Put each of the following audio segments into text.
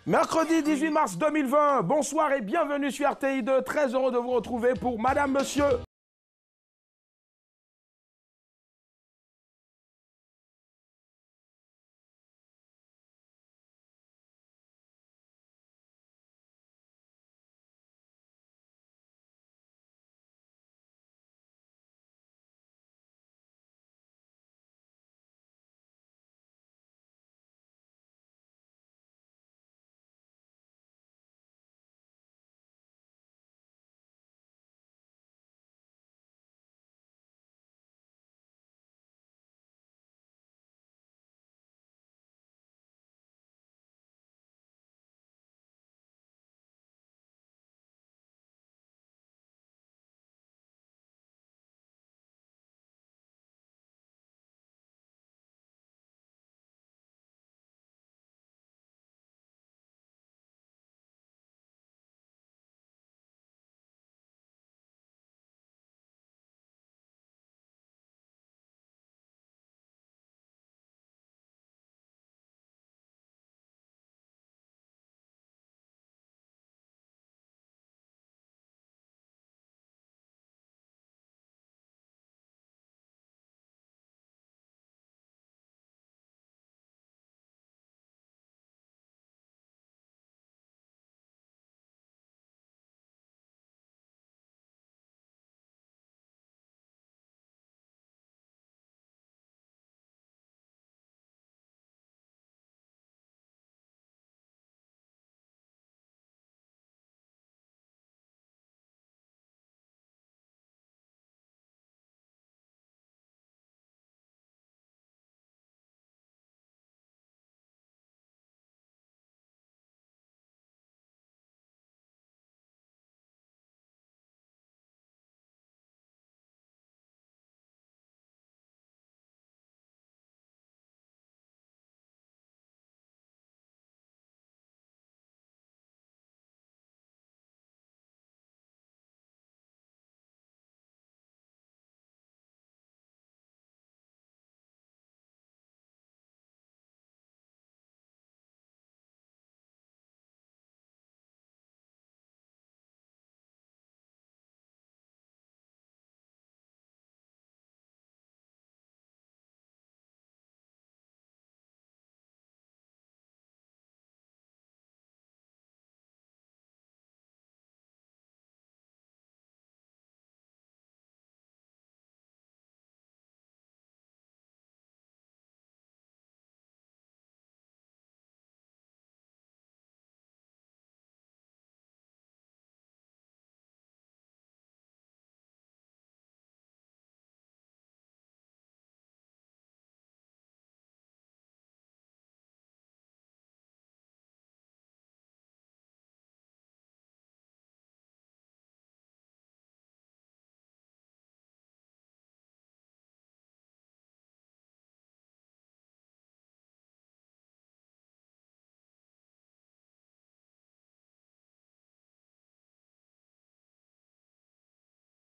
Mercredi 18 mars 2020, bonsoir et bienvenue sur RTI2. Très heureux de vous retrouver pour Madame, Monsieur.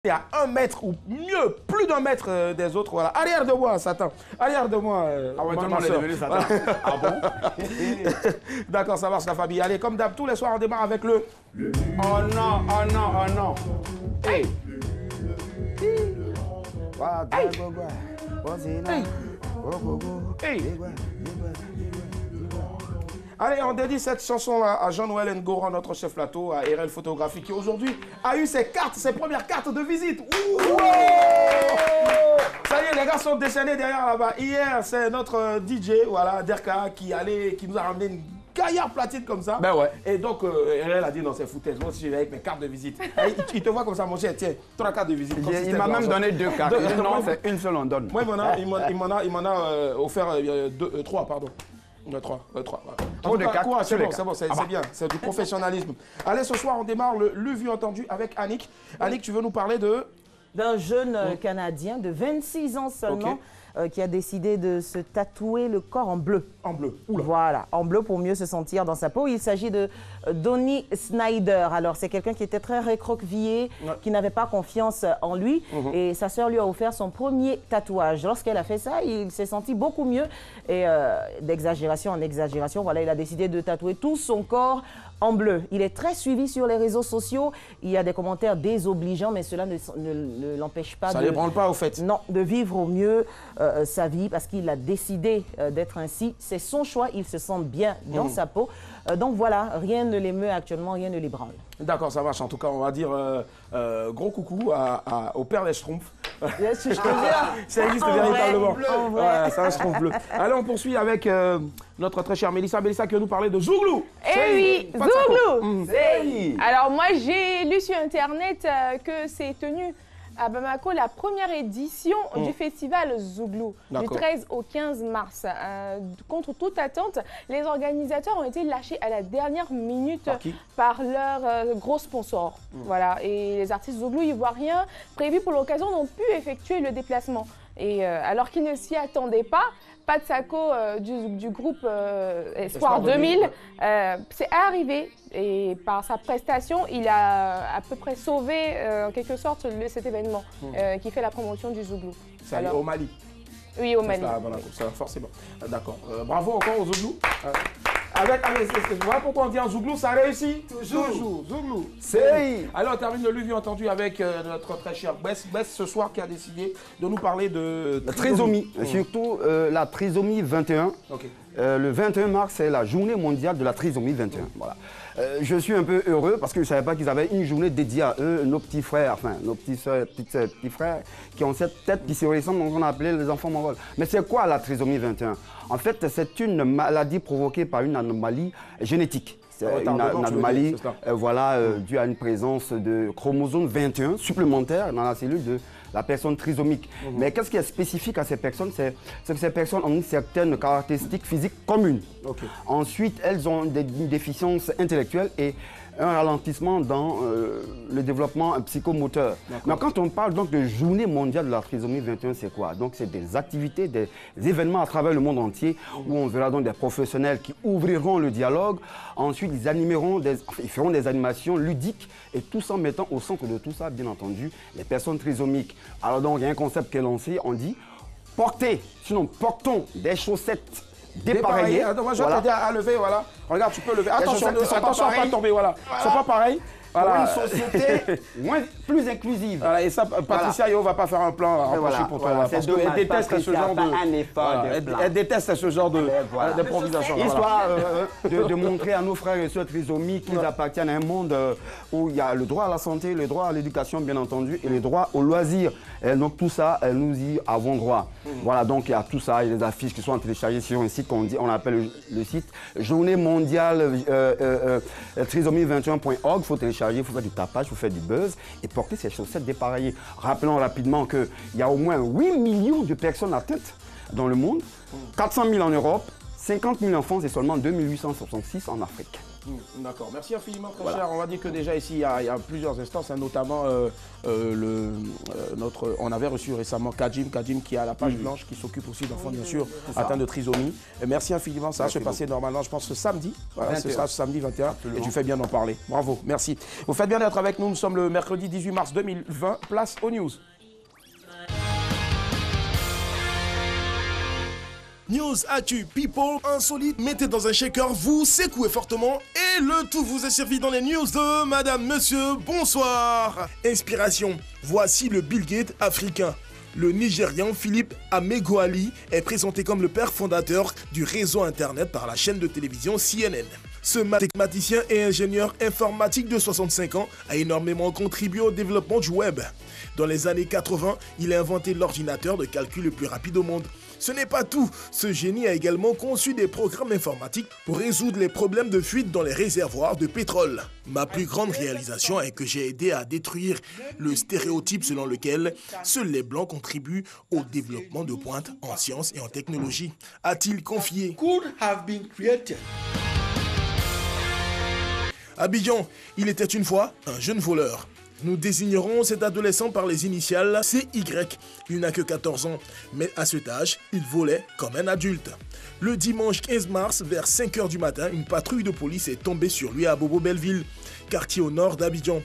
À 1 mètre ou mieux, plus d'1 mètre des autres. Voilà. Arrière de moi, Satan. Arrière de moi. Ah ouais, tout le monde est devenu Satan. Ah bon? D'accord, ça marche la famille. Allez, comme d'hab, tous les soirs, on démarre avec le... Oh non, oh non, oh non. Hey. Hey. Hey. Allez, on dédie cette chanson à Jean-Noël Ngoran, notre chef plateau, à RL Photographie, qui aujourd'hui a eu ses premières cartes de visite. Ouh. Ça y est, les gars sont déchaînés derrière là-bas. Hier, c'est notre DJ, voilà, Derka, qui nous a ramené une gaillard platine comme ça. Ben ouais. Et donc, RL a dit non, c'est foutaise. Moi aussi, je vais avec mes cartes de visite. Il te voit comme ça, mon cher, tiens, 3 cartes de visite. Il m'a même donné 2 cartes. Non, c'est une seule, on donne. Moi, il m'en a offert 3, pardon. 3. Voilà. Quoi, c'est bon, c'est bien, c'est du professionnalisme. Allez, ce soir, on démarre le vu entendu avec Annick. Annick, tu veux nous parler de... D'un jeune Canadien de 26 ans seulement, qui a décidé de se tatouer le corps en bleu. En bleu. Oula. Voilà, en bleu pour mieux se sentir dans sa peau. Il s'agit de Donnie Snyder. Alors, c'est quelqu'un qui était très recroquevillé, qui n'avait pas confiance en lui. Et sa sœur lui a offert son premier tatouage. Lorsqu'elle a fait ça, il s'est senti beaucoup mieux. Et d'exagération en exagération, voilà, il a décidé de tatouer tout son corps en bleu. Il est très suivi sur les réseaux sociaux. Il y a des commentaires désobligeants, mais cela ne l'empêche pas Ça ne l'ébranle pas, au fait. Non, de vivre au mieux sa vie parce qu'il a décidé d'être ainsi. C'est son choix, il se sent bien dans sa peau. Donc voilà, rien ne l'émeut actuellement, rien ne l'ébranle. D'accord, ça marche. En tout cas, on va dire gros coucou au père des Schtroumpfs. Yes, je te jure. Ça existe véritablement. Ouais, c'est un Schtroumpf bleu. Allez, on poursuit avec notre très chère Mélissa. Mélissa qui va nous parler de Zouglou. Eh oui, Zouglou. Alors moi, j'ai lu sur Internet que c'est tenu à Bamako la première édition du festival Zouglou, du 13 au 15 mars. Contre toute attente, les organisateurs ont été lâchés à la dernière minute par leurs gros sponsors. Voilà. Et les artistes Zouglou ivoiriens prévus pour l'occasion n'ont pu effectuer le déplacement. Et alors qu'ils ne s'y attendaient pas, Pat Sako du groupe Espoir 2000 c'est arrivé et par sa prestation, il a à peu près sauvé en quelque sorte cet événement qui fait la promotion du Zouglou. C'est au Mali. Oui, au Mali. Ça, forcément. D'accord. Bravo encore aux Zouglou. Voilà pourquoi on dit en Zouglou, ça réussit toujours. Zouglou. Alors, on termine le vu entendu avec notre très cher Bess ce soir qui a décidé de nous parler de la trisomie. Surtout la trisomie 21. Le 21 mars, c'est la journée mondiale de la trisomie 21. Voilà. Je suis un peu heureux parce que je ne savais pas qu'ils avaient une journée dédiée à eux, nos petits frères, enfin nos petites soeurs, petits frères qui ont cette tête qui se ressemble, donc on appelait les enfants mongols. Mais c'est quoi la trisomie 21? En fait, c'est une maladie provoquée par une anomalie génétique. C'est une anomalie due à une présence de chromosome 21 supplémentaire dans la cellule de la personne trisomique. Mais qu'est-ce qui est spécifique à ces personnes? C'est que ces personnes ont une certaine caractéristique physique commune. Ensuite, elles ont une déficience intellectuelle et un ralentissement dans le développement psychomoteur. Mais quand on parle donc de journée mondiale de la trisomie 21, c'est quoi? Donc c'est des activités, des événements à travers le monde entier où on verra donc des professionnels qui ouvriront le dialogue. Ensuite, ils feront des animations ludiques et tout ça en mettant au centre de tout ça, bien entendu, les personnes trisomiques. Alors donc, il y a un concept qui est lancé, on dit portons des chaussettes dépareillées. Attends, moi je vais t'aider à lever, voilà. Regarde, tu peux lever. Attention à ne pas tomber, voilà. Ils ne sont pas pareils. Voilà. Pour une société plus inclusive. Voilà, et ça, Patricia Yo ne va pas faire un plan rapproché pour toi. Parce qu'elle déteste ce genre de... Elle déteste ce genre d'improvisation. Histoire de montrer à nos frères et sœurs trisomiques qu'ils appartiennent à un monde où il y a le droit à la santé, le droit à l'éducation, bien entendu, et le droit au loisir. Et donc tout ça, nous y avons droit. Voilà, donc il y a tout ça, il y a des affiches qui sont téléchargées sur un site on appelle le site Journée mondiale trisomie21.org. Il faut télécharger. Il faut faire du tapage, il faut faire du buzz et porter ces chaussettes dépareillées. Rappelons rapidement qu'il y a au moins 8 millions de personnes atteintes dans le monde, 400 000 en Europe, 50 000 en France et seulement 2866 en Afrique. D'accord, merci infiniment très cher. On va dire que déjà ici il y a plusieurs instances, notamment on avait reçu récemment Kajim qui a la page blanche qui s'occupe aussi d'enfants bien sûr atteints de trisomie. Et merci infiniment, ça va se passer normalement je pense ce samedi, ce sera ce samedi 21 et tu fais bien d'en parler. Bravo, merci. Vous faites bien d'être avec nous, nous sommes le mercredi 18 mars 2020, place aux news. News, actu, people, insolite, mettez dans un shaker, vous secouez fortement et le tout vous est servi dans les news de Madame, Monsieur, bonsoir. Inspiration, voici le Bill Gates africain. Le Nigérian Philippe Amegoali est présenté comme le père fondateur du réseau Internet par la chaîne de télévision CNN. Ce mathématicien et ingénieur informatique de 65 ans a énormément contribué au développement du web. Dans les années 80, il a inventé l'ordinateur de calcul le plus rapide au monde. Ce n'est pas tout, ce génie a également conçu des programmes informatiques pour résoudre les problèmes de fuite dans les réservoirs de pétrole. Ma plus grande réalisation est que j'ai aidé à détruire le stéréotype selon lequel seuls les blancs contribuent au développement de pointe en sciences et en technologie, a-t-il confié. Abidjan, il était une fois un jeune voleur. Nous désignerons cet adolescent par les initiales CY. Il n'a que 14 ans, mais à cet âge, il volait comme un adulte. Le dimanche 15 mars, vers 5 h du matin, une patrouille de police est tombée sur lui à Bobo-Belleville, quartier au nord d'Abidjan.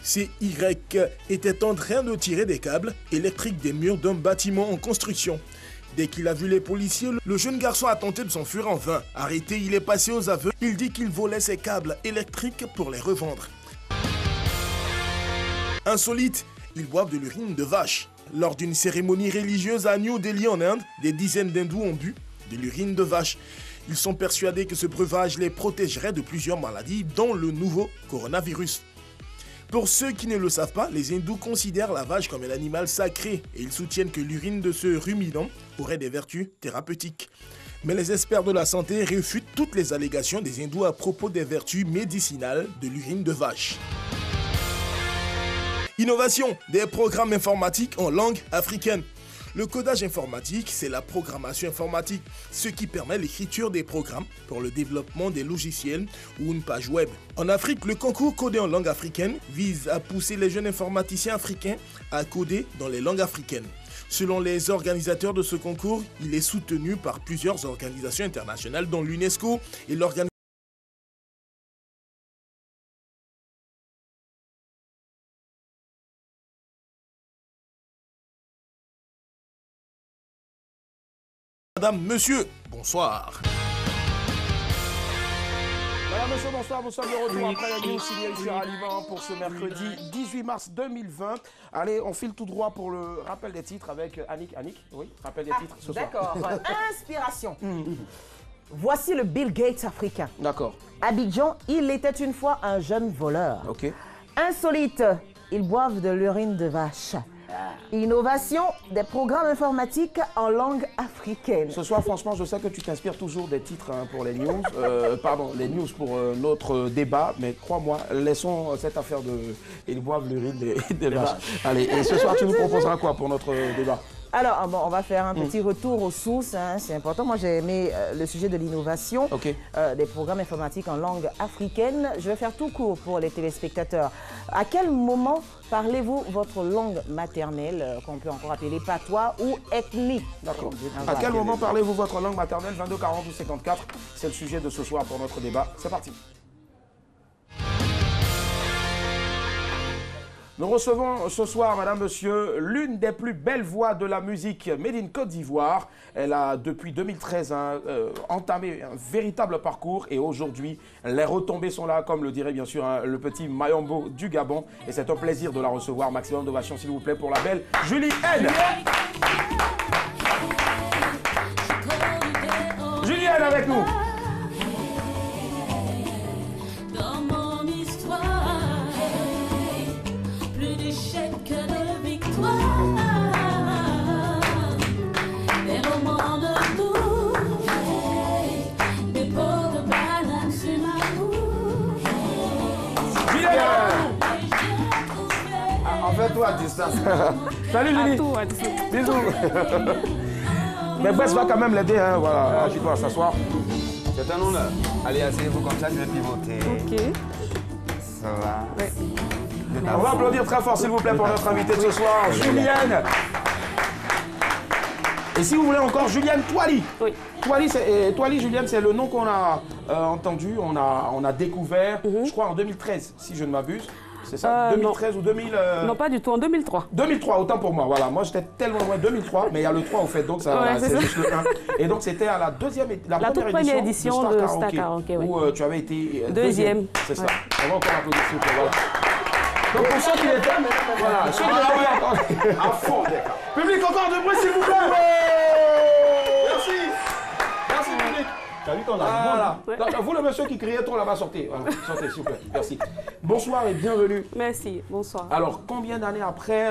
CY était en train de tirer des câbles électriques des murs d'un bâtiment en construction. Dès qu'il a vu les policiers, le jeune garçon a tenté de s'enfuir en vain. Arrêté, il est passé aux aveux. Il dit qu'il volait ses câbles électriques pour les revendre. Insolite, ils boivent de l'urine de vache. Lors d'une cérémonie religieuse à New Delhi en Inde, des dizaines d'hindous ont bu de l'urine de vache. Ils sont persuadés que ce breuvage les protégerait de plusieurs maladies, dont le nouveau coronavirus. Pour ceux qui ne le savent pas, les hindous considèrent la vache comme un animal sacré et ils soutiennent que l'urine de ce ruminant aurait des vertus thérapeutiques. Mais les experts de la santé réfutent toutes les allégations des hindous à propos des vertus médicinales de l'urine de vache. Innovation, des programmes informatiques en langue africaine. Le codage informatique, c'est la programmation informatique, ce qui permet l'écriture des programmes pour le développement des logiciels ou une page web. En Afrique, le concours codé en langue africaine vise à pousser les jeunes informaticiens africains à coder dans les langues africaines. Selon les organisateurs de ce concours, il est soutenu par plusieurs organisations internationales dont l'UNESCO et l'organisation Madame, monsieur, bonsoir. Madame, monsieur, bonsoir. Nous sommes de retour après la news signée sur Aliment pour ce mercredi 18 mars 2020. Allez, on file tout droit pour le rappel des titres avec Annick. Annick, oui, rappel des titres ce soir. D'accord. Inspiration. Voici le Bill Gates africain. D'accord. Abidjan, il était une fois un jeune voleur. Ok. Insolite, ils boivent de l'urine de vache. Innovation, des programmes informatiques en langue africaine. Ce soir, franchement, je sais que tu t'inspires toujours des titres pour les news, les news pour notre débat, mais crois-moi, laissons cette affaire de... Ils boivent l'urine des vaches. Allez, et ce soir, tu nous proposeras quoi pour notre débat? Alors, bon, on va faire un petit retour aux sources, hein, c'est important. Moi, j'ai aimé le sujet de l'innovation, des programmes informatiques en langue africaine. Je vais faire tout court pour les téléspectateurs. À quel moment parlez-vous votre langue maternelle, qu'on peut encore appeler patois ou ethnique? D'accord. À quel moment parlez-vous votre langue maternelle? 22 40 ou 54, c'est le sujet de ce soir pour notre débat. C'est parti. Nous recevons ce soir, madame, monsieur, l'une des plus belles voix de la musique made in Côte d'Ivoire. Elle a, depuis 2013, entamé un véritable parcours et aujourd'hui, les retombées sont là, comme le dirait bien sûr le petit Mayombo du Gabon. Et c'est un plaisir de la recevoir. Maximum d'ovation, s'il vous plaît, pour la belle Julie N. Julie N avec nous. En fait, tout à distance. Salut Julie. Bisous. Mais Bress va quand même l'aider, hein. Voilà, tu dois s'asseoir. C'est un honneur. Allez, asseyez-vous comme ça, je vais pivoter. Ok. Ça va? Oui. On va applaudir très fort, s'il vous plaît, pour notre invitée de ce soir, Julienne. Et si vous voulez encore, Julienne Toili. Oui. Toili, Julienne, c'est le nom qu'on a entendu, on a découvert, je crois, en 2013, si je ne m'abuse. C'est ça, 2013 non. Ou 2000 Non, pas du tout, en 2003. 2003, autant pour moi, voilà. Moi, j'étais tellement loin, 2003, mais il y a le 3 au fait, donc ça, ouais, c'est juste le 1. Et donc, c'était à la première édition de Star Karaoke, oui. Où tu avais été deuxième. C'est ça. On va encore applaudir, s'il vous plaît, voilà. Donc, pour ceux qui l'étaient, voilà, ceux qui l'étaient encore à fond, public, encore de bruit, s'il vous plaît. Merci. Merci, public. T'as vu qu'on a voilà. Vous, le monsieur qui criait trop là-bas, sortez. Voilà. Sortez, s'il vous plaît. Merci. Bonsoir et bienvenue. Merci, bonsoir. Alors, combien d'années après,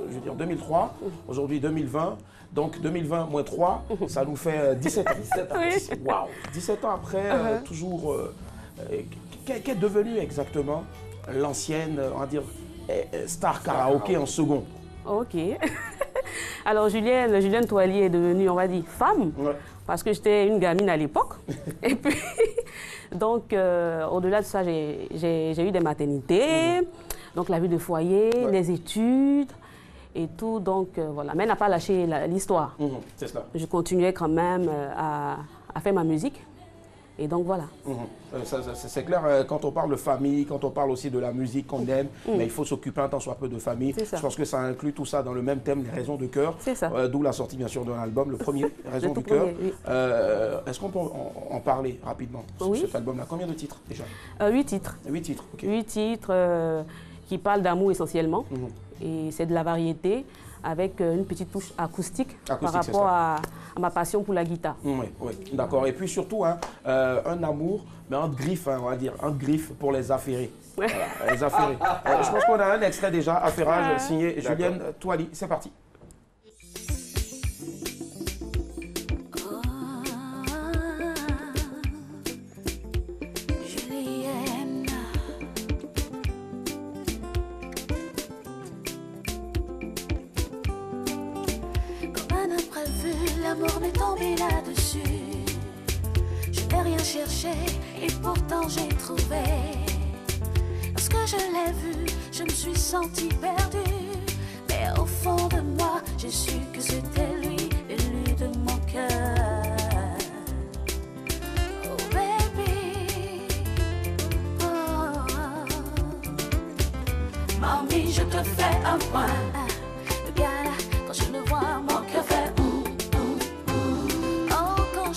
je veux dire 2003, aujourd'hui 2020, donc 2020 moins 3, ça nous fait 17 ans. 17 ans. Oui. Waouh. 17 ans après, toujours, qu'est devenu exactement l'ancienne, on va dire, Star Karaoke en second? Ok. Alors, Julienne Toili est devenue, on va dire, femme. Ouais. Parce que j'étais une gamine à l'époque. Et puis, donc, au-delà de ça, j'ai eu des maternités. Donc la vie de foyer, les études et tout. Donc voilà. Mais elle n'a pas lâché l'histoire. C'est cela. Je continuais quand même à faire ma musique. Et donc voilà. C'est clair, quand on parle de famille, quand on parle aussi de la musique qu'on aime, mais il faut s'occuper un tant soit peu de famille. Je pense que ça inclut tout ça dans le même thème, les raisons de cœur. C'est ça. D'où la sortie bien sûr de l'album, le premier, Raison du cœur. Oui. Est-ce qu'on peut en parler rapidement sur cet album-là? Combien de titres déjà? 8 titres. 8 titres, ok. 8 titres qui parlent d'amour essentiellement. Et c'est de la variété, avec une petite touche acoustique par rapport à ma passion pour la guitare. Oui, d'accord. Et puis surtout, un amour, mais entre griffes, on va dire, entre griffes pour les affairés. Voilà, les affairés. Je pense qu'on a un extrait déjà, Affairage, signé Julienne Toily. C'est parti. L'amour m'est tombé là-dessus. Je n'ai rien cherché et pourtant j'ai trouvé. Lorsque je l'ai vu, je me suis sentie perdue. Mais au fond de moi, j'ai su que c'était lui, l'élu de mon cœur. Oh baby, Mamie, je te fais un point. Le gars là, quand je le vois, mon cœur fait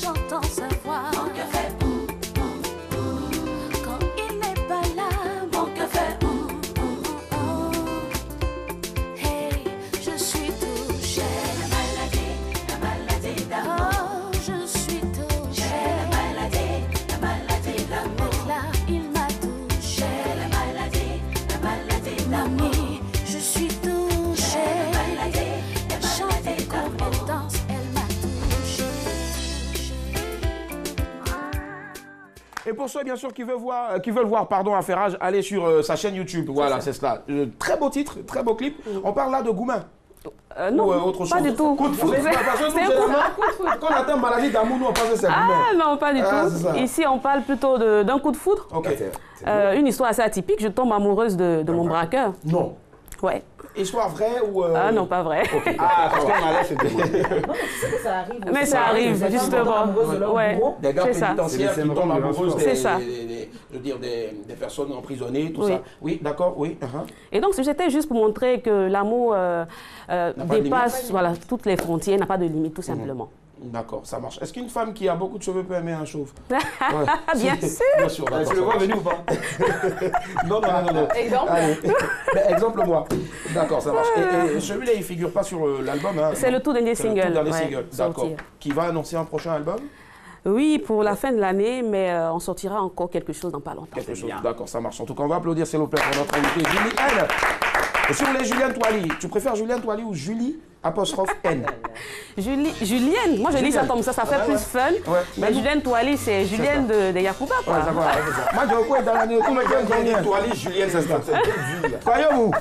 j'entends sa voix, mon cœur fait quand il n'est pas là, mon cœur fait hey, je suis touchée, la maladie d'amour. Oh, je suis touchée, la maladie d'amour. Là, il m'a touchée, la maladie d'amour. Je suis touchée, elle chante comme elle danse, elle m'a touchée. Et pour ceux, bien sûr, qui veulent voir Affairage, allez sur sa chaîne YouTube. Voilà, c'est cela. Très beau titre, très beau clip. On parle là de Goumin. Non, autre chose. pas du tout. Coup de foot. Quand on attend maladie d'amour, nous, on pense que c'est Goumin. Ah non, pas du tout. Ici, on parle plutôt d'un coup de foudre. Une histoire assez atypique. Je tombe amoureuse de mon braqueur. Non. Ouais. Histoire vraie ou... Ah non, pas vrai. Okay. Ah, parce qu'on allait, c'était... Ça arrive. Mais ça arrive, justement. Ouais. Des gars pénitentiaires qui tombent amoureux des personnes emprisonnées, tout ça. Oui, d'accord, oui. Et donc, c'était juste pour montrer que l'amour dépasse toutes les frontières, n'a pas de limite, tout simplement. D'accord, ça marche. Est-ce qu'une femme qui a beaucoup de cheveux peut aimer un chauve? Bien sûr. Bien sûr. Tu le vois venir ou pas? Non. Exemple. Exemple-moi. D'accord, ça marche. Et celui-là, il ne figure pas sur l'album. Hein, c'est le tout dernier single. Le tout dernier single, d'accord. Qui va annoncer un prochain album? Oui, pour la fin de l'année, mais on sortira encore quelque chose dans pas longtemps. Quelque chose, d'accord, ça marche. En tout cas, on va applaudir, s'il vous plaît, pour notre invité, Julie N. Et si vous voulez Julienne Toily, tu préfères Julienne Toily ou Julie apostrophe N? Julienne, moi je dis ça comme ça fait plus fun. Ouais. Mais Julienne Toily, c'est Julienne de Yacouba, quoi. Ouais, moi, je vois dans l'année, tout le monde Toily, Julienne, c'est ça. Croyez-vous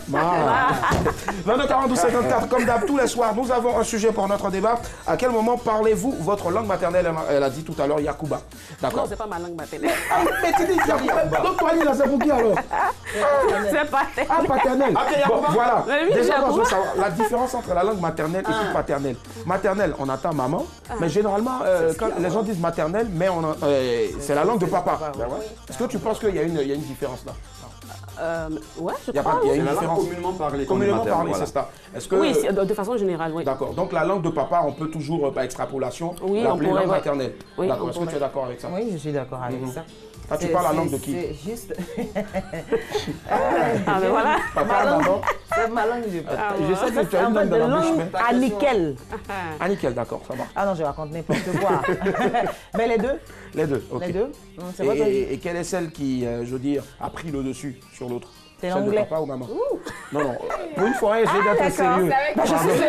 22-42-54, comme d'hab, tous les soirs, nous avons un sujet pour notre débat. À quel moment parlez-vous votre langue maternelle? Elle a dit tout à l'heure Yacouba. D'accord. Non, c'est pas ma langue maternelle. Mais tu dis Yacouba. Donc Toily, là, c'est pour qui alors? C'est paternel. Ah, paternel. Bon, voilà. Oui, déjà, moi, je veux savoir la différence entre la langue maternelle et puis paternelle. Maternelle, on attend maman, mais généralement, quand les gens disent maternelle, mais c'est la langue de papa. Est-ce que tu penses qu'il y a une différence là? Ouais, je crois. Il y a une la différence. langue communément parlée. Communément parlée, c'est ça. Est-ce que, oui, de façon générale, oui. D'accord. Donc la langue de papa, on peut toujours, par extrapolation, l'appeler langue maternelle. Oui, d'accord. Est-ce que tu es d'accord avec ça? Oui, je suis d'accord avec ça. Ah, tu parles la langue de qui? C'est juste... Ah, mais voilà. Papa, maman. C'est ma langue de papa. Je sais que tu as une langue dans la bouche, mais... À nickel. À nickel, d'accord, ça va. Ah non, je raconte n'importe quoi. Mais les deux? Les deux, ok. Les deux. Et quelle est celle qui, je veux dire, a pris le dessus sur l'autre? C'est celle l'anglais. de papa ou maman? Non. Pour une fois, j'ai d'être sérieux. Je suis sérieuse.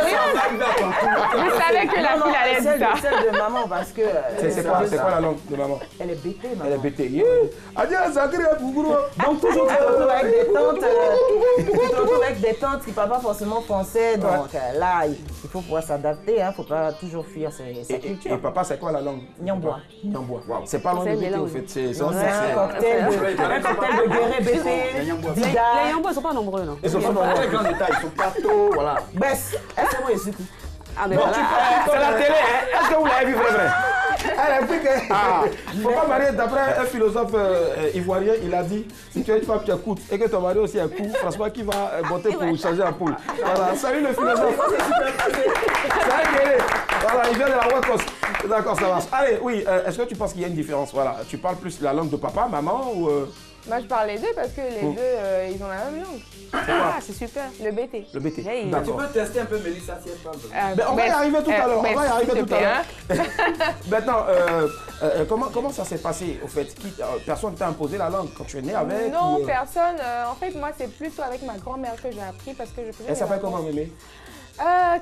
Je savais que la fille allait dire ça. Celle de maman, parce que... C'est quoi la langue de maman? Elle est bêtée, maman. Elle est bêtée. Donc toujours, tu te retrouves avec des tantes, qui ne parlent pas forcément français. Donc là, il faut pouvoir s'adapter. Il ne faut pas toujours fuir sa culture. Et papa, c'est quoi la langue? Nyambois. C'est pas langue de bêté, au fait. C'est un cocktail de guéret bêté. Les Yambo, ils ne sont pas nombreux, non? Ils sont pas nombreux. Les grands détails, ils sont pas trop, voilà. Baisse. Est-ce que ici? Ah, mais voilà. C'est la télé, hein? Est-ce que vous l'avez vu vrai? Elle explique que... Il ne faut pas marier, d'après un philosophe ivoirien, il a dit, si tu as une femme qui écoute et que ton mari aussi écoute, François qui va voter pour changer la poule. Voilà, salut le philosophe. C'est un guerrier. Voilà, il vient de la Ouakos. D'accord, ça marche. Allez, oui, est-ce que tu penses qu'il y a une différence? Voilà, tu parles plus la langue de papa, maman ou... Moi, je parle les deux parce que les deux, ils ont la même langue. Ah, c'est super. Le BT. Le BT. Hey. Tu peux tester un peu Mélissa si elle parle. On va y arriver tout à l'heure. On va y arriver tout à l'heure. Hein? Maintenant, comment ça s'est passé au fait? Personne t'a imposé la langue quand tu es né avec? Non, personne. En fait, moi, c'est plutôt avec ma grand-mère que j'ai appris parce que je faisais. Elle s'appelle comment, Mémé?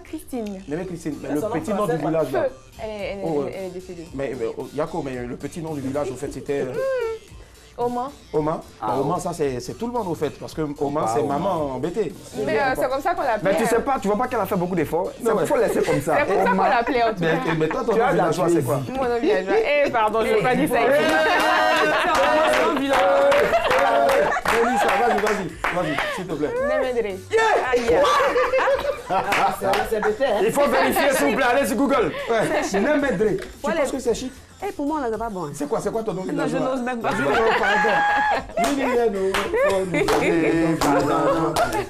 Christine. Mémé Christine, le petit nom du village là. Elle est décédée. Mais Yako, mais le petit nom du village au fait c'était... Oma. Oma. Oma, ça c'est tout le monde au fait, parce que Oma c'est maman embêtée. Mais c'est comme ça qu'on l'appelait. Mais tu sais pas, tu vois pas qu'elle a fait beaucoup d'efforts. Il faut laisser comme ça. C'est comme ça qu'on l'appelait en tout cas. Mais toi, ton nom villageois c'est quoi? Mon nom villageois. Eh, pardon, je n'ai pas dit ça ici. Mélissa, vas-y, s'il te plaît. Nemedre. C'est bête, hein? Il faut vérifier s'il vous plaît, allez sur Google. Nemedre. Tu penses que c'est chic? Eh, pour moi, on n'a pas bon. C'est quoi ton nom Non, villageois? je n'ose même pas.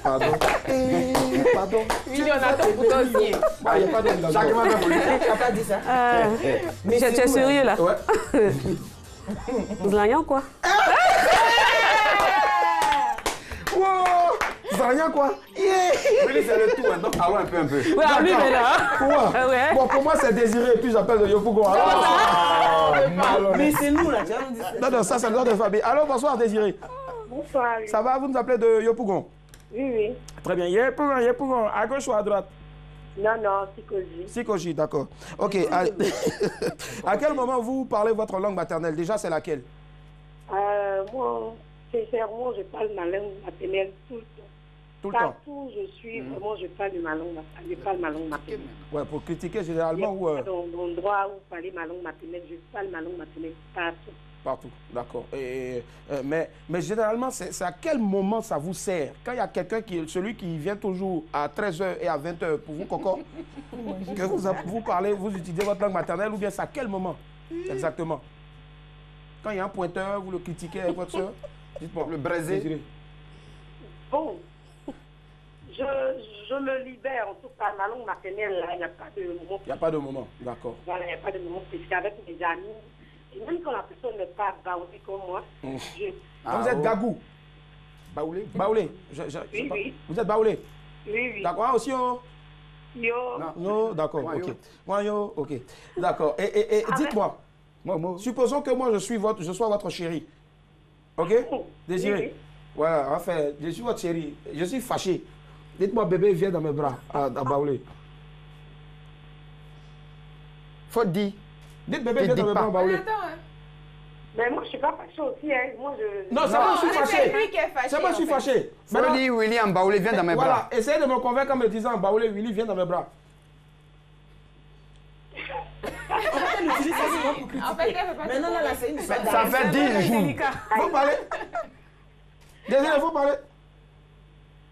Pardon. Oui, on attend pour toi aussi. Il n'y a pas de villageois. Tu n'as pas dit ça? Mais tu es sérieux, là? Ouais. Vous l'avez quoi? Vous n'avez rien quoi? Mélie, c'est le tout, donc allons un peu. Oui, à lui, mais là. Pourquoi? Ouais. Bon, pour moi c'est Désiré et puis j'appelle le Yopougon. Mais c'est nous là, tu vas nous dire. Non, ça c'est le nom de famille. Allô, bonsoir Désiré. Bonsoir. Ça va, vous nous appelez de Yopougon? Oui. Très bien. Yopougon, à gauche ou à droite? Non, Sikoji. Sikoji, d'accord. Ok. À quel moment vous parlez votre langue maternelle? Déjà, c'est laquelle? Moi, sincèrement, je parle ma langue maternelle tout le temps. Tout le temps? Partout où je suis, vraiment, je parle ma langue maternelle. Ouais, pour critiquer généralement ou... Dans l'endroit où parler ma langue maternelle, je parle ma langue maternelle partout. Partout, d'accord. Mais généralement, c'est à quel moment ça vous sert? Quand il y a quelqu'un celui qui vient toujours à 13h et à 20h pour vous, Coco, que vous parlez, vous utilisez votre langue maternelle, ou bien c'est à quel moment exactement? Quand il y a un pointeur, vous le critiquez avec votre soeur? Dites-moi. Le braisé. Bon, je me libère, en tout cas, ma langue maternelle, là, il n'y a pas de moment. Il n'y a pas de moment, d'accord. Voilà, il n'y a pas de moment spécial avec mes amis. Et même quand la personne ne parle baoulé comme moi, Vous êtes Gagou? Baoulé. Baoulé. Oui. Vous êtes Baoulé? Oui. D'accord, aussi Yo. Non, d'accord, ok. Moi, yo, ok. D'accord. Et dites-moi, supposons que moi je sois votre chéri. Ok? Désiré. Voilà, enfin, je suis votre chéri. Je suis fâché. Dites-moi, bébé, viens dans mes bras à Baoulé. Faut dire. Dites bébé, viens dans mes bras à Baoulé. Mais moi, je ne suis pas fâché aussi, hein. Moi, je... Non, c'est moi qui suis fâché. C'est lui qui est fâché. C'est moi qui suis fâché. Faut dire, William Baoulé, viens dans mes bras. Voilà, essayez de me convaincre en me disant, Baoulé, Willy, viens dans mes bras. En fait, elle veut pas. Mais non, là, c'est une Ça fait 10 jours. Faut parler. Désolé, faut parler.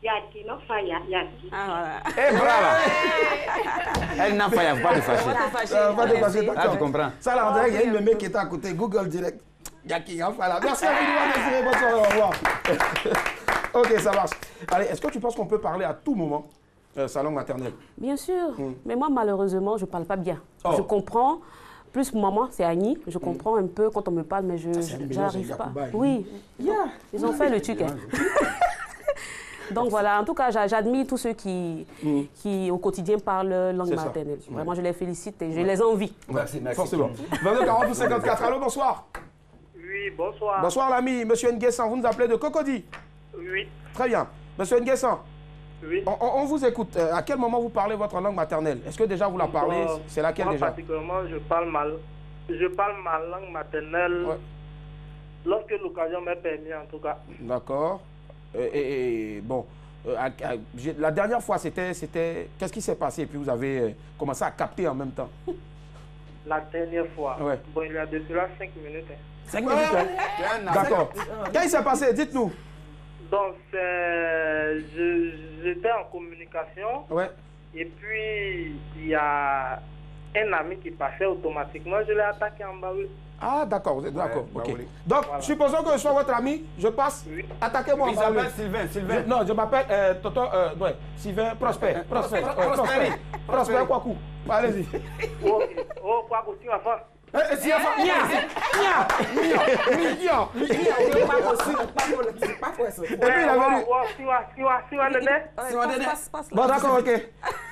Yaki, non, fa, yaki. Ah, voilà. Eh, bravo. Elle n'a pas, pas de fâcher. Pas de fâcher, Ah, tu d'accord. comprends. Ça, là, on dirait qu'il y a une mémé qui était à côté. Google direct. Yaki, enfin là. Merci infiniment, Désiré. Bonne soirée, au revoir. Ok, ça marche. Allez, est-ce que tu penses qu'on peut parler à tout moment sa langue maternelle? Bien sûr. Mais moi, malheureusement, je ne parle pas bien. Oh. Je comprends. Plus maman, c'est Annie. Je comprends un peu quand on me parle, mais je n'arrive pas. Oui. Ils ont fait le truc. Hein. Donc voilà, en tout cas, j'admire tous ceux qui, au quotidien, parlent langue maternelle. Vraiment, je les félicite et je les envie. Merci. Forcément. 22 40 54. Allô, bonsoir. Oui, bonsoir. Bonsoir, l'ami. Monsieur Nguessan, vous nous appelez de Cocody? Oui. Très bien. Monsieur Nguessan, oui. On vous écoute. À quel moment vous parlez votre langue maternelle? Est-ce que déjà vous la parlez? C'est laquelle déjà? Pratiquement, je parle ma langue maternelle lorsque l'occasion m'est permis, en tout cas. D'accord. Bon, la dernière fois, c'était qu'est-ce qui s'est passé? Et puis vous avez commencé à capter en même temps. La dernière fois? Ouais. Bon, il y a de cela 5 minutes. 5 minutes, hein? D'accord. Qu'est-ce qui s'est passé? Dites-nous. Donc, j'étais en communication. Ouais. Et puis, il y a un ami qui passait automatiquement. Je l'ai attaqué en bas. Oui. Ah, d'accord, vous êtes d'accord. Ouais, Ok. oui. Donc, Voilà. supposons que je sois votre ami, je passe. Oui. Attaquez-moi en Il bas. s'appelle Sylvain. Non, je m'appelle Tonton, ouais, Sylvain Prosper. Prosper Kwaku. Allez-y. Oh, quoi que tu vas faire? Si la femme, Et puis il avait dit. Bon, d'accord, ok.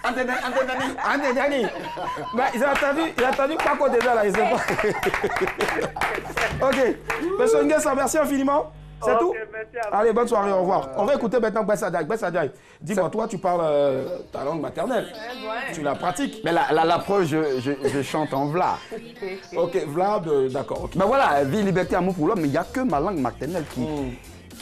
Antendani. Mais il a entendu Paco déjà là, il sait pas. Ok. Monsieur Nguessa, merci infiniment. C'est tout? Allez, bonne soirée, au revoir. On va écouter maintenant Bessadiaï. Bessadiaï, dis-moi, toi, tu parles ta langue maternelle. Tu la pratiques. Mais la preuve, je chante en vla. Ok, vla, d'accord. Okay. Ben voilà, vie, liberté, amour pour l'homme, mais il n'y a que ma langue maternelle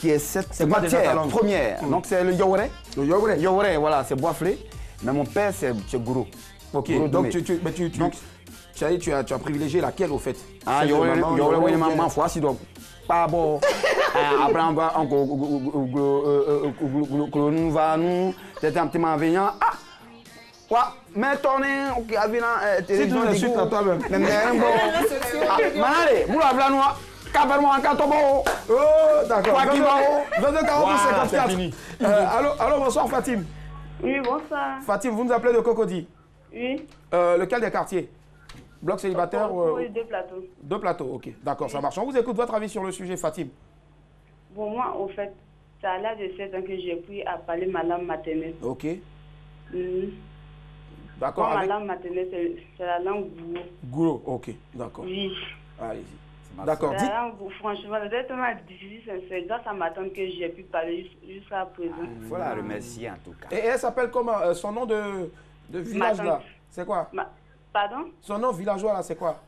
qui est cette matière première. Donc c'est le yawere. Le yawere. Yawere, voilà, c'est boisflé. Mais mon père, c'est gourou. Ok, Gourou donc tu as privilégié laquelle au fait? Ah, yawere, oui, maman, foi, si donc. Pas bon. Après, on va encore. Nous va nous. C'était un petit mauvais. Ah! Quoi? Mais tourner, ok, Avina, télévision, tu suis à toi-même. Allez, vous l'avez là, noir. Cabermo en catobo. Oh, d'accord. C'est fini. Allô, bonsoir Fatim. Oui, bonsoir. Fatim, vous nous appelez de Cocody? Oui. Lequel des quartiers? Bloc célibataire ou... Oui, deux plateaux. Deux plateaux, ok. D'accord, ça marche. On vous écoute votre avis sur le sujet, Fatim. Bon, moi, au fait, c'est à l'âge de 7 ans que j'ai appris à parler ma langue maternelle. Ok. D'accord. Ma langue maternelle, c'est la langue Goulot, ok. D'accord. Oui. Allez-y. D'accord. La langue, franchement, c'est tellement difficile. C'est grâce à ma tante que j'ai pu parler jusqu'à présent. Il faut la remercier en tout cas. Et elle s'appelle comment? Son nom de village là, c'est quoi? Pardon? Son nom villageois là, c'est quoi?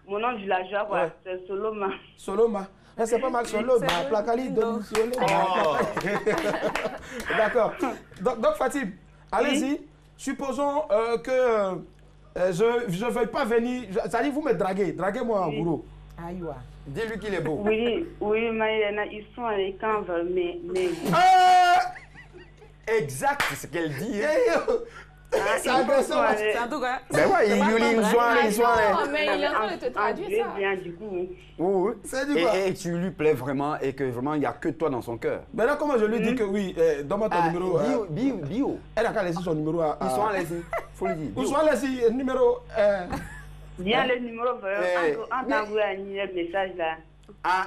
Mon nom villageois, ouais. C'est Soloma. Soloma. C'est pas mal, Soloma. Placali, Soloma. D'accord. Donc Fatim, allez-y. Oui. Supposons que je ne veuille pas venir. C'est-à-dire, vous me draguez. Draguez-moi en boulot. Aïwa. Dis-lui qu'il est beau. Oui, mais ils sont à l'écran, mais... Exact, c'est ce qu'elle dit. C'est agressant. En tout cas. Ben ouais, ils sont mais il est en train de te traduire ça. Bien, du coup. Oui. C'est du quoi? Et tu lui plais vraiment et que vraiment il n'y a que toi dans son cœur. Ben là, comment je lui dis que oui, donne-moi ton numéro. Bio. Elle a qu'à laisser son numéro à... Ils sont allés-y, faut le dire. Ils sont allés-y, numéro... Bien le numéro, on t'a envoyé un message là. Ah,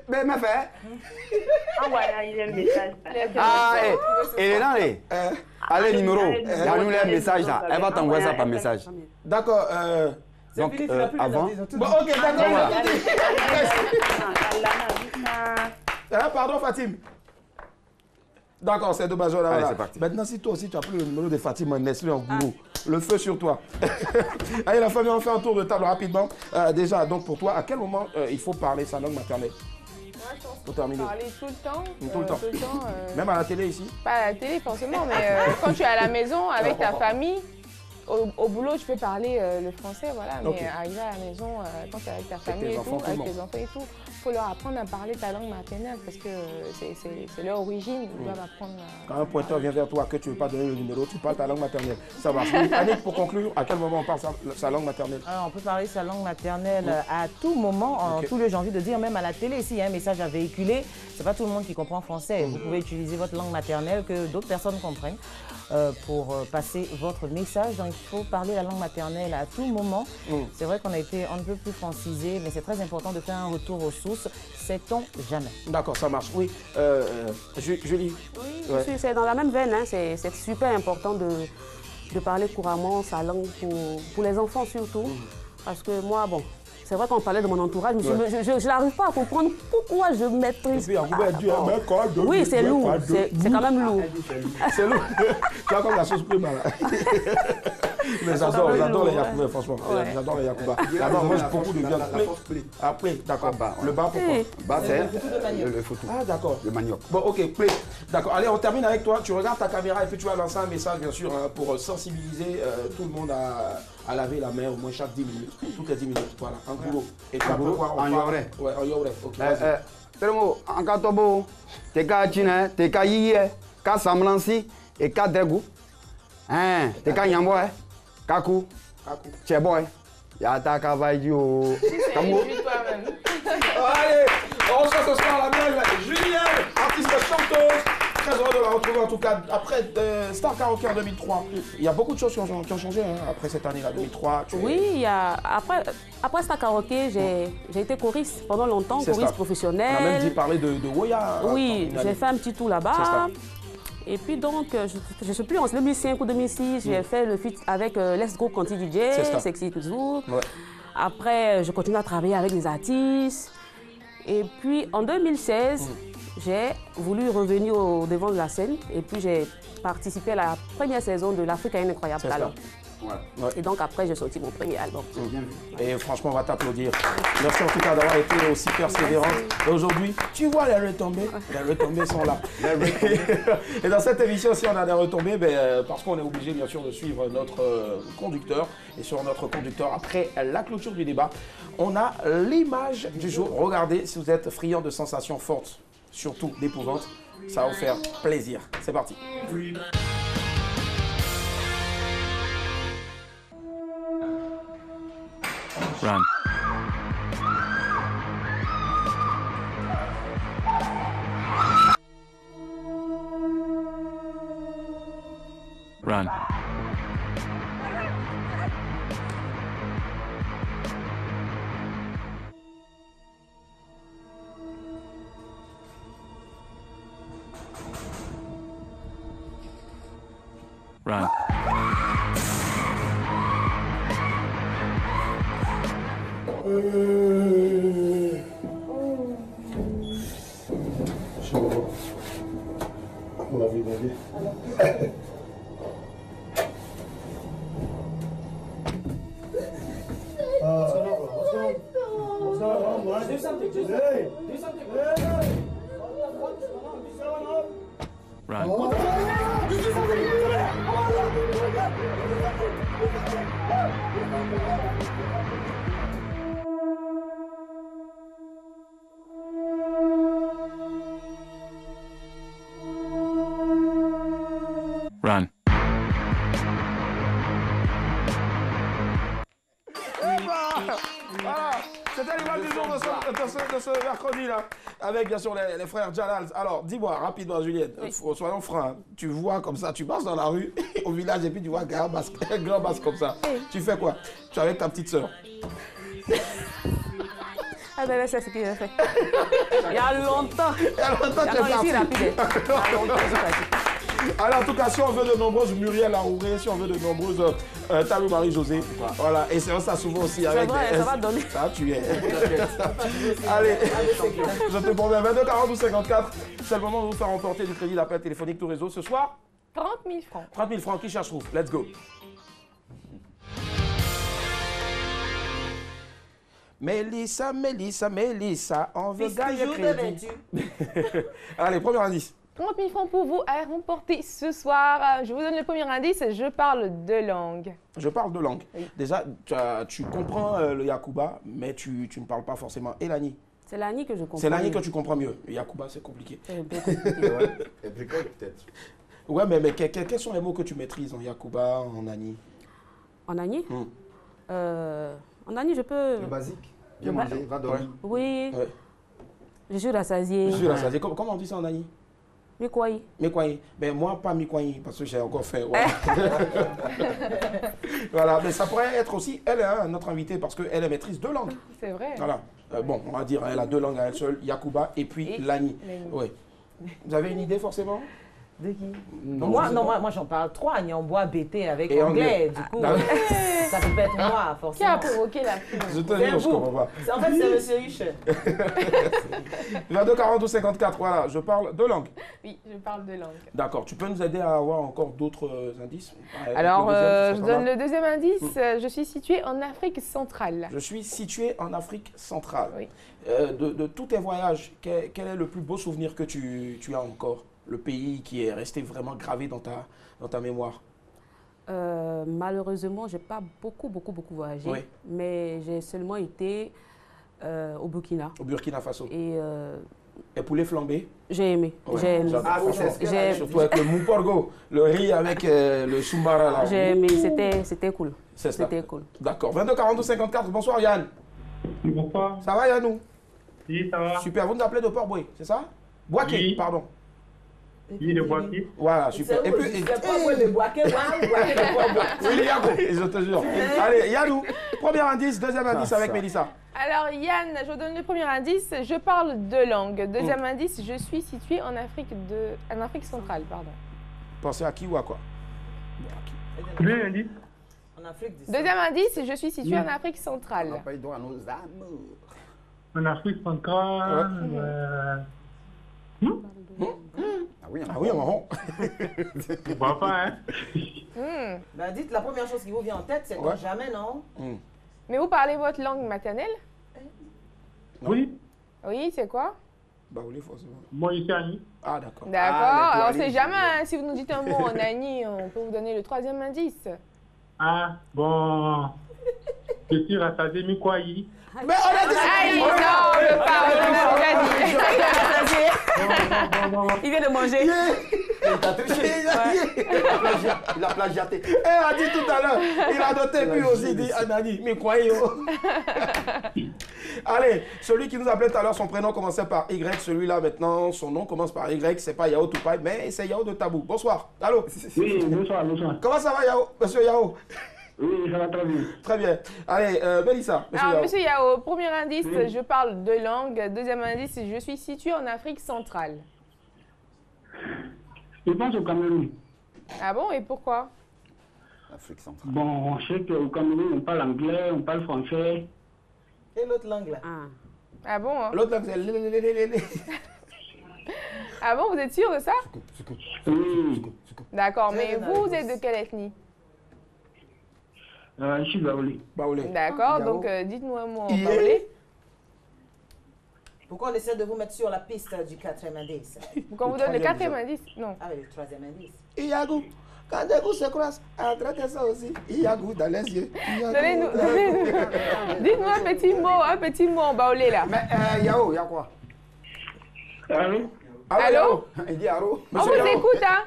mais ma fait. Envoyez un message. Ah, et là, allez, numéro, nous le message là. Elle va t'envoyer ça par message. D'accord. Donc, avant. Bon, ok, d'accord. Pardon, Fatim. D'accord, c'est dommage. Voilà. C'est parti. Maintenant, si toi aussi tu as pris le numéro de Fatim, laisse-le en goulot. Le feu sur toi. Allez, la famille, on fait un tour de table rapidement. Déjà, donc pour toi, à quel moment il faut parler sa langue maternelle? Pour terminer. Parler tout le temps. Tout le temps. Même à la télé ici? Pas à la télé forcément, mais quand tu es à la maison avec ta famille, au boulot, tu peux parler le français, voilà. Mais arriver à la maison, quand tu es avec ta famille et tout, avec tes enfants et tout, il faut leur apprendre à parler ta langue maternelle parce que c'est leur origine. Ils doivent apprendre. Quand un pointeur vient vers toi, que tu ne veux pas donner le numéro, tu parles ta langue maternelle. Ça marche. Annick, pour conclure, à quel moment on parle sa langue maternelle? Alors, on peut parler sa langue maternelle à tout moment, en tout lieu, j'ai envie de dire, même à la télé. S'il y a un message à véhiculer, c'est pas tout le monde qui comprend français. Vous pouvez utiliser votre langue maternelle que d'autres personnes comprennent pour passer votre message. Donc, il faut parler la langue maternelle à tout moment. C'est vrai qu'on a été un peu plus francisé, mais c'est très important de faire un retour aux sources. Sait-on jamais. D'accord, ça marche. Oui. Julie. Oui, c'est dans la même veine. Hein. C'est super important de parler couramment sa langue pour les enfants surtout. Parce que moi, bon, c'est vrai qu'on parlait de mon entourage, mais je n'arrive pas à comprendre pourquoi je maîtrise. Oui, c'est lourd. C'est quand même lourd. C'est lourd. Tu as comme la sauce prime là. Mais j'adore les Yacouba, franchement. J'adore les Yacouba. Là-bas, on mange beaucoup de viande. Après, d'accord. Le bas, pourquoi? Bas, c'est le foutou. Ah, d'accord. Le manioc. Bon, ok, play. D'accord. Allez, on termine avec toi. Tu regardes ta caméra et puis tu vas lancer un message, bien sûr, pour sensibiliser tout le monde à laver la main au moins chaque 10 minutes. Toutes les 10 minutes. Voilà, en gros. Et tu vas pouvoir en yoré. Ouais, en yoré. Ok, Termo, en katobo, te ka chine, te ka yiye, ka samlansi, et ka dregu. Hein, te ka nyambo, kaku, cheboy. Yata kavayo. Allez, allez, on reçoit ce soir la belle Julienne, artiste chanteuse. Très heureux de la retrouver en tout cas après Star Karaoke en 2003. Il y a beaucoup de choses qui ont changé hein, après cette année-là, 2003. Oui, après Star Karaoke, j'ai été choriste pendant longtemps, choriste professionnelle. On a même dit parler de Woya. Oui, j'ai fait un petit tour là-bas. Et puis donc, je ne sais plus, en 2005 ou 2006, j'ai fait le feat avec Let's Go Conti DJ, Sexy toujours. Ouais. Après, je continue à travailler avec des artistes. Et puis en 2016, j'ai voulu revenir au devant de la scène. Et puis j'ai participé à la première saison de l'Afrique a un incroyable talent. Ouais. Et donc après, j'ai sorti mon premier album. Et franchement, on va t'applaudir. Merci en tout cas d'avoir été aussi persévérante. Et aujourd'hui, tu vois les retombées. Les retombées sont là. Et dans cette émission aussi, on a des retombées parce qu'on est obligé bien sûr de suivre notre conducteur. Et sur notre conducteur, après la clôture du débat, on a l'image du jour. Regardez si vous êtes friand de sensations fortes, surtout d'épouvante. Ça va vous faire plaisir. C'est parti. Run. Run. Run. Run. Voilà, c'était l'image du jour de ce mercredi-là, avec bien sûr les frères Jalal. Alors, dis-moi rapidement, Juliette, soyons francs, tu vois comme ça, tu passes dans la rue, au village, et puis tu vois un grand masque comme ça. Tu fais quoi? Tu es avec ta petite sœur. Ah ben là, c'est ce qu'il a fait. Il y a longtemps. Il y a longtemps, tu es parti. Il y a longtemps, je suis parti. Alors en tout cas, si on veut de nombreuses Muriel Arouré, si on veut de nombreuses Talou Marie-Josée, voilà, et c'est ça souvent aussi avec vrai, des... ça va donner. Ça, tu es. Allez, je te promets, 22 40 ou 54, c'est le moment de vous faire remporter du crédit d'appel téléphonique tout réseau ce soir. 30 000 francs. 30 000 francs, qui cherche trouve. Let's go. Mélissa, Mélissa, Mélissa, on veut gagner crédit. Allez, premier indice. 30 000 francs pour vous à remporter ce soir. Je vous donne le premier indice, je parle de langue. Je parle de langue. Oui. Déjà, tu comprends le Yakuba, mais tu ne parles pas forcément Elani. C'est l'Ani que je comprends. C'est l'Ani que tu comprends mieux. Le Yakuba, c'est compliqué. C'est un peu compliqué. Et puis peut-être. Ouais, mais quels sont les mots que tu maîtrises en Yakuba, en Ani? En Ani En Ani, je peux... Le basique. Bien manger, va dormir. Oui. Ouais. Je suis rassasié. Je suis rassasié. Comment on dit ça en Ani? Mikwayi. Mikwayi. Ben moi, pas Mikwayi, parce que j'ai encore fait. Voilà. Voilà, mais ça pourrait être aussi, elle, hein, notre invitée, parce qu'elle maîtrise 2 langues. C'est vrai. Voilà. Bon, on va dire, elle a 2 langues à elle seule, Yakuba et puis l'Ani. Ouais. Vous avez une idée forcément? De qui? Non, moi j'en parle 3, Nyambois, BT avec et anglais. Du coup, ça peut être moi, forcément. Qui a provoqué la pub? Je te dis, je comprends pas. En fait, c'est Monsieur Huche. 22 40 ou 54, voilà, je parle 2 langues. Oui, je parle de langue. D'accord, tu peux nous aider à avoir encore d'autres indices? Alors, je donne le deuxième indice. Je suis située en Afrique centrale. Je suis située en Afrique centrale. Oui. De tous tes voyages, quel est le plus beau souvenir que tu as encore? Le pays qui est resté vraiment gravé dans ta mémoire? Malheureusement, je n'ai pas beaucoup voyagé, mais j'ai seulement été au Burkina. Au Burkina Faso. Et Et poulet flambé? J'ai aimé. Ouais, j'ai aimé. Surtout avec le mouporgo, le riz avec le sumbara là. J'ai aimé, c'était cool. C'était cool. D'accord. 22 42 54, bonsoir Yann. Bonsoir. Ça va Yannou? Oui, ça va. Super, vous nous appelez de Port-Boué, c'est ça? Boaké, oui. pardon. Oui, de Boaké. Voilà, super. Et puis, de Boaké, oui, je te jure. Allez, Yannou, premier indice, deuxième indice avec Mélissa. Alors Yann, je vous donne le premier indice, je parle deux langues. Deuxième indice, je suis situé en Afrique centrale, pardon. Pensez à qui ou à quoi? Premier indice. Deuxième indice, je suis situé en Afrique centrale. En Afrique centrale. Ah oui, en rond. Bon, pas, hein. Ben, dites la première chose qui vous vient en tête, c'est jamais, non? Mais vous parlez votre langue maternelle? Oui. Oui, c'est quoi? Baoulé, forcément. Moi, je suis Annie. Ah, d'accord. D'accord. Alors, c'est jamais, hein, si vous nous dites un mot en Annie, on peut vous donner le troisième indice. Ah, bon. Je suis rassasié, Mikwayi. Mais on a dit Il vient de manger. Il t'a triché. Il a plagiaté. Elle a dit tout à l'heure. Il a noté puis aussi dit Anani, mais croyez. Allez, celui qui nous appelait tout à l'heure, son prénom commençait par Y, celui-là maintenant, son nom commence par Y, c'est pas Yao Toupaï, mais c'est Yao de Tabou. Bonsoir. Allô? Oui, bonsoir, bonsoir. Comment ça va Yao, monsieur Yao? Oui, ça va très bien. Très bien. Allez, Mélissa. Alors, monsieur Yao, premier indice, je parle deux langues. Deuxième indice, je suis situé en Afrique centrale. Je pense au Cameroun. Ah bon, et pourquoi? Afrique centrale. Bon, je sais qu'au Cameroun, on parle anglais, on parle français. Et l'autre langue là? Ah bon, hein? L'autre langue, c'est... Ah bon, vous êtes sûr de ça? Oui. D'accord, mais vous êtes de quelle ethnie? Je suis Baoulé. Baoulé. D'accord, donc dites-nous un mot en baoulé. Pourquoi on essaie de vous mettre sur la piste du quatrième indice? Quand on vous donne le quatrième indice? Non. Ah oui, le troisième indice. Iyagou. Quand des goûts se croisent, traitez ça aussi. Iyagou dans les yeux. Donnez-nous. Dites-nous un petit mot en baoulé là. Mais Yao, il y a quoi? Allô? Allô? Il dit allô? On vous écoute, hein?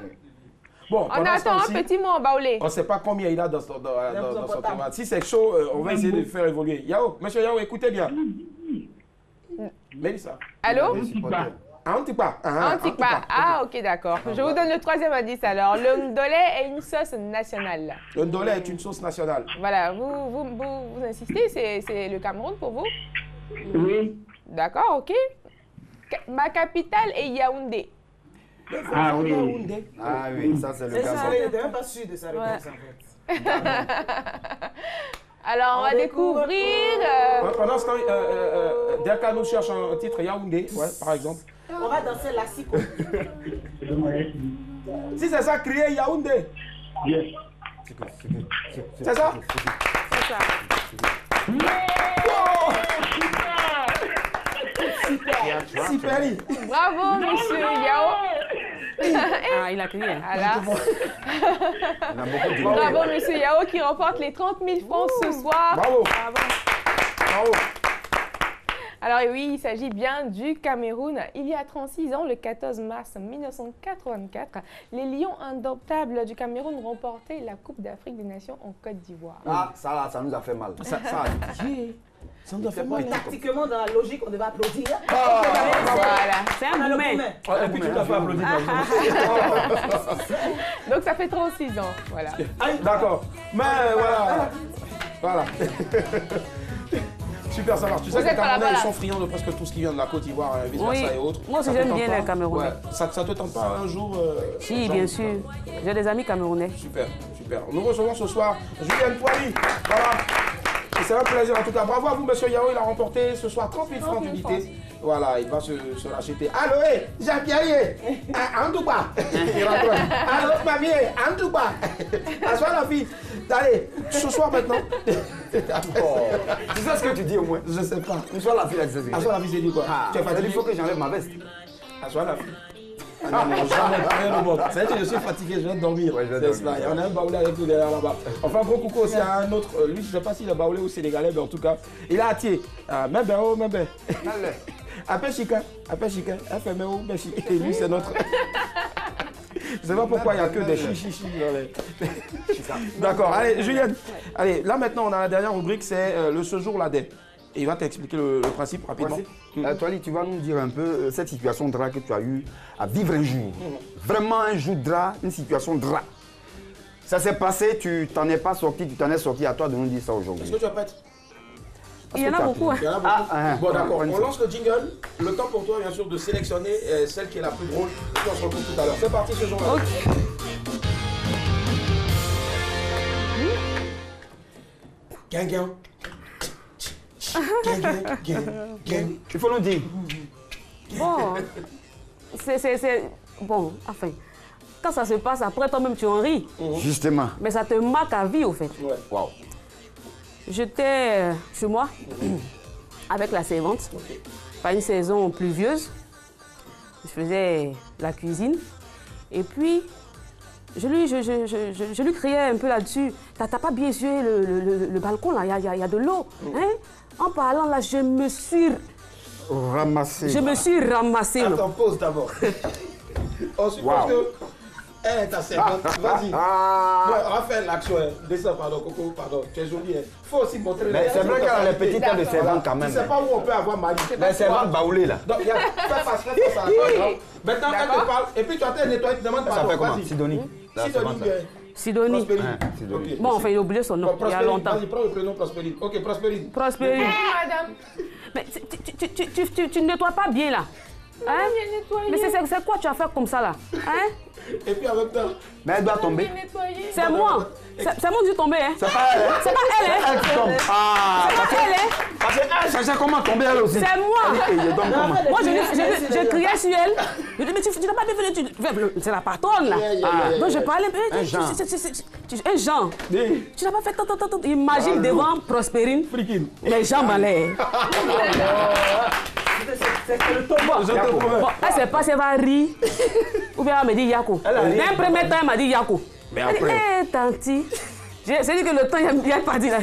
Bon, on attend un petit mot en baoulé. On ne sait pas combien il a dans son témoin. Si c'est chaud, on va essayer de faire évoluer. Yao, monsieur Yao, écoutez bien. Mélissa. Allô? Antipa. Antipa. Ah, ok, d'accord. Je vous donne le troisième indice alors. Le ndolé est une sauce nationale. Le ndolé est une sauce nationale. Voilà, vous insistez, c'est le Cameroun pour vous? Oui. D'accord, ok. Ma capitale est Yaoundé. Ah oui. Ah oui, ça c'est le cas. Il n'était même pas sûr de sa réponse en fait. Alors, on va découvrir... Pendant ce temps, Derka nous cherche un titre Yaoundé, ouais, par exemple. On va danser la siko. Si c'est ça, crier Yaoundé. Yes. C'est ça? C'est ça. Super. Bravo, monsieur Yao. Ah, il a crié. Bravo, monsieur Yao, qui remporte les 30 000 francs ce soir. Bravo. Bravo. Alors oui, il s'agit bien du Cameroun. Il y a 36 ans, le 14 mars 1984, les Lions indomptables du Cameroun remportaient la Coupe d'Afrique des Nations en Côte d'Ivoire. Ah, ça nous a fait mal. Ça nous a fait mal. Tactiquement, dans la logique, on devait applaudir. Voilà. C'est un moment. Et puis tu t'as fait applaudir. Donc ça fait 36 ans, voilà. D'accord. Mais voilà. Super, ça marche. Tu sais que les Camerounais, ils sont friands de presque tout ce qui vient de la Côte d'Ivoire, vice-versa et autres. Moi aussi, j'aime bien les Camerounais. Ouais. Ça te tente pas un jour Si, bien sûr. J'ai des amis camerounais. Super. Nous recevons ce soir Julien Poily. Voilà. C'est un plaisir en tout cas. Bravo à vous, monsieur Yao. Il a remporté ce soir 30 000 francs d'unité. Voilà, il va se racheter. Allô, Jean-Pierre, en tout cas. Allô, mamie, en tout cas. Assois la fille. Allez, ce soir maintenant. Tu sais ce que tu dis au moins? Je sais pas. Assois la fille, c'est Assois la fille, c'est dit quoi? Tu es fatigué? Il faut que j'enlève ma veste. Assois la fille. Ah non, jamais, rien au monde. C'est vrai que je suis fatigué, je vais dormir. Ouais, c'est cela. On a un baoulé avec nous derrière là-bas. Enfin, gros coucou aussi à un autre. Lui, je ne sais pas s'il est baoulé ou sénégalais, mais en tout cas, il a attiré. Même ben. Appelle Chica. Et lui, c'est notre... Je ne sais pas pourquoi il n'y a que des chichi dans les... D'accord, allez, Julienne. Allez, là maintenant, on a la dernière rubrique, c'est le ce jour la dé. Et il va t'expliquer le principe rapidement. Toali, tu vas nous dire un peu cette situation de drap que tu as eu à vivre un jour. Vraiment un jour de drap, une situation de drap. Ça s'est passé, tu t'en es pas sorti, tu t'en es sorti, à toi de nous dire ça aujourd'hui. Est-ce que tu vas pas être... Il y en a beaucoup. Il y en a beaucoup. Bon d'accord, on lance le jingle. Le temps pour toi bien sûr de sélectionner celle qui est la plus drôle. Puis on se retrouve tout à l'heure. C'est parti ce jour-là. Ok. Gang. Il faut nous dire. Bon, c'est... Bon, enfin, quand ça se passe, après toi-même tu en ris. Justement. Mais ça te marque à vie au fait. Ouais. Waouh. J'étais chez moi avec la servante. Pas une saison pluvieuse. Je faisais la cuisine. Et puis, je lui criais un peu là-dessus. T'as pas bien joué le balcon là, il y a de l'eau. Hein? En parlant là, je me suis ramassé. Attends, pause d'abord. On suppose que elle est ta servante. Vas-y. On va faire l'action. Descends, pardon, Coco, pardon. Tu es joli. Faut aussi montrer. Mais c'est vrai qu'elle a les petites tailles de servante quand même. Tu sais pas où on peut avoir mal. Les servantes baoulées là. Donc, fais face à la maintenant, elle te parle. Et puis tu as nettoyé, tu demandes pardon. Ça fait comment? Sidonie. Sidonie. Okay. Bon, enfin, il a oublié son nom il y a longtemps. Vas-y, prends le prénom Prospérine. Ok, Prospérine. Prospérine. Madame. Mais tu ne nettoies pas bien là. Hein? Mais c'est quoi tu as fait comme ça là? Hein? Et puis en même temps. Mais elle doit tomber. C'est moi. C'est moi qui suis tombé. Hein? C'est pas elle. C'est pas elle. Hein? C'est elle qui tombe. Ah, c'est pas elle. Hein? Parce qu'elle cherchait comment tomber elle aussi. C'est moi. Moi je criais sur elle. Je dis mais tu n'as pas bien fait. C'est la patronne là. Donc je parlais. Un Jean. Tu n'as pas fait tant. Imagine devant Prospérine. Les jambes en l'air. C'est le tombeau. Bon, elle s'est passée, elle va rire. Ou bien elle me dit Yako. D'un premier temps, elle m'a dit Yako. Mais elle dit, hé, tanti. C'est dit que le temps, il est parti là.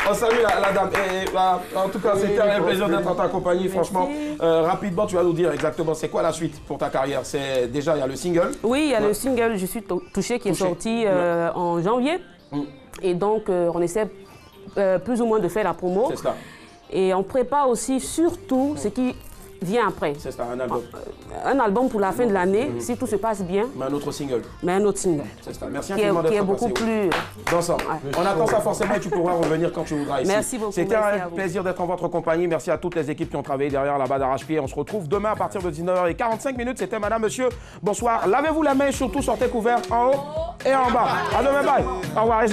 On salue la dame. Et, en tout cas, c'était un plaisir d'être en ta compagnie, franchement. Rapidement, tu vas nous dire exactement c'est quoi la suite pour ta carrière. C'est déjà, il y a le single. Oui, il y a le single Je suis touché qui est sorti en janvier. Et donc, on essaie plus ou moins de faire la promo. C'est cela. Et on prépare aussi, surtout, ce qui vient après. C'est ça, un album. Un album pour la fin de l'année, si tout se passe bien. Mais un autre single. Mais un autre single. C'est ça. Merci infiniment d'être passé. Qui est beaucoup plus... Dansant. On attend ça forcément et tu pourras revenir quand tu voudras ici. Merci beaucoup. C'était un plaisir d'être en votre compagnie. Merci à toutes les équipes qui ont travaillé derrière là-bas d'arrache-pied. On se retrouve demain à partir de 19h45. C'était Madame, Monsieur. Bonsoir. Lavez-vous la main, surtout sortez couverts en haut et en bas. À demain, bye. Au revoir. Et